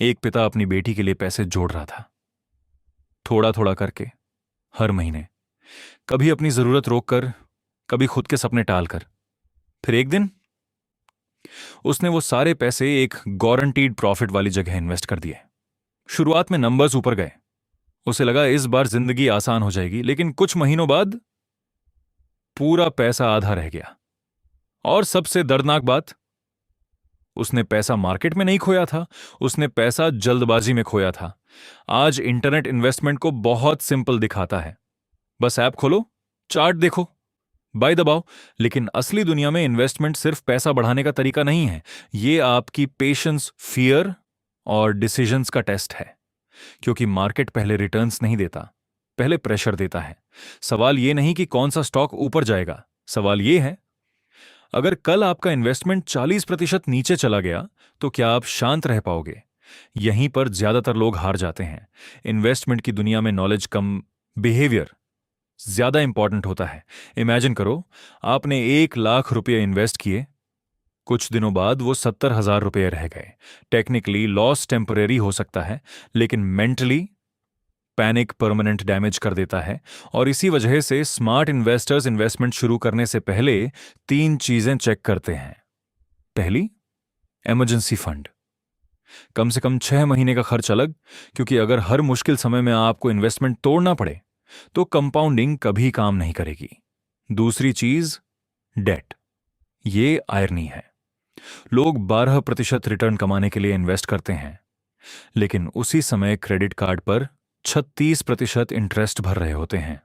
एक पिता अपनी बेटी के लिए पैसे जोड़ रहा था, थोड़ा थोड़ा करके, हर महीने, कभी अपनी जरूरत रोककर, कभी खुद के सपने टालकर। फिर एक दिन उसने वो सारे पैसे एक गारंटीड प्रॉफिट वाली जगह इन्वेस्ट कर दिए। शुरुआत में नंबर्स ऊपर गए, उसे लगा इस बार जिंदगी आसान हो जाएगी, लेकिन कुछ महीनों बाद पूरा पैसा आधा रह गया। और सबसे दर्दनाक बात, उसने पैसा मार्केट में नहीं खोया था, उसने पैसा जल्दबाजी में खोया था। आज इंटरनेट इन्वेस्टमेंट को बहुत सिंपल दिखाता है, बस ऐप खोलो, चार्ट देखो, बाय दबाओ। लेकिन असली दुनिया में इन्वेस्टमेंट सिर्फ पैसा बढ़ाने का तरीका नहीं है, ये आपकी पेशेंस, फियर और डिसीजंस का टेस्ट है। क्योंकि मार्केट पहले रिटर्न्स नहीं देता, पहले प्रेशर देता है। सवाल यह नहीं कि कौन सा स्टॉक ऊपर जाएगा, सवाल यह है अगर कल आपका इन्वेस्टमेंट 40% नीचे चला गया तो क्या आप शांत रह पाओगे? यहीं पर ज्यादातर लोग हार जाते हैं। इन्वेस्टमेंट की दुनिया में नॉलेज कम, बिहेवियर ज्यादा इंपॉर्टेंट होता है। इमेजिन करो, आपने 1 लाख रुपये इन्वेस्ट किए, कुछ दिनों बाद वो 70,000 रुपये रह गए। टेक्निकली लॉस टेम्परेरी हो सकता है, लेकिन मेंटली पैनिक परमानेंट डैमेज कर देता है। और इसी वजह से स्मार्ट इन्वेस्टर्स इन्वेस्टमेंट शुरू करने से पहले 3 चीजें चेक करते हैं। पहली, इमरजेंसी फंड, कम से कम 6 महीने का खर्च अलग, क्योंकि अगर हर मुश्किल समय में आपको इन्वेस्टमेंट तोड़ना पड़े तो कंपाउंडिंग कभी काम नहीं करेगी। दूसरी चीज, डेट। ये आयरनी है, लोग 12% रिटर्न कमाने के लिए इन्वेस्ट करते हैं, लेकिन उसी समय क्रेडिट कार्ड पर 36% इंटरेस्ट भर रहे होते हैं।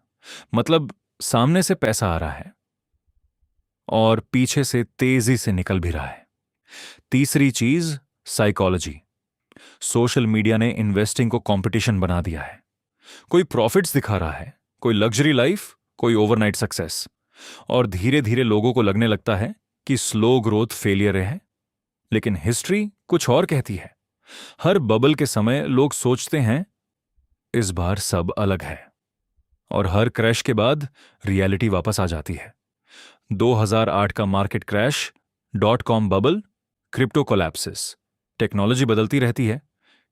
मतलब सामने से पैसा आ रहा है और पीछे से तेजी से निकल भी रहा है। तीसरी चीज, साइकोलॉजी। सोशल मीडिया ने इन्वेस्टिंग को कंपटीशन बना दिया है। कोई प्रॉफिट्स दिखा रहा है, कोई लग्जरी लाइफ, कोई ओवरनाइट सक्सेस, और धीरे धीरे लोगों को लगने लगता है कि स्लो ग्रोथ फेलियर है। लेकिन हिस्ट्री कुछ और कहती है। हर बबल के समय लोग सोचते हैं इस बार सब अलग है, और हर क्रैश के बाद रियलिटी वापस आ जाती है। 2008 का market crash, .com bubble, crypto collapses. Technology बदलती रहती है,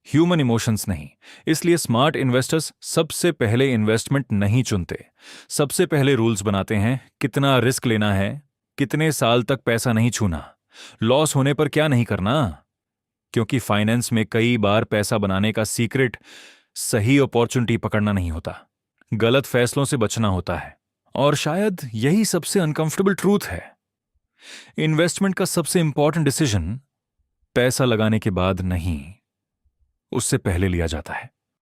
ह्यूमन इमोशंस नहीं। इसलिए स्मार्ट इन्वेस्टर्स सबसे पहले इन्वेस्टमेंट नहीं चुनते, सबसे पहले रूल्स बनाते हैं। कितना रिस्क लेना है, कितने साल तक पैसा नहीं छूना, लॉस होने पर क्या नहीं करना। क्योंकि फाइनेंस में कई बार पैसा बनाने का सीक्रेट सही अपॉर्चुनिटी पकड़ना नहीं होता, गलत फैसलों से बचना होता है। और शायद यही सबसे अनकंफर्टेबल ट्रूथ है। इन्वेस्टमेंट का सबसे इंपॉर्टेंट डिसीजन पैसा लगाने के बाद नहीं, उससे पहले लिया जाता है।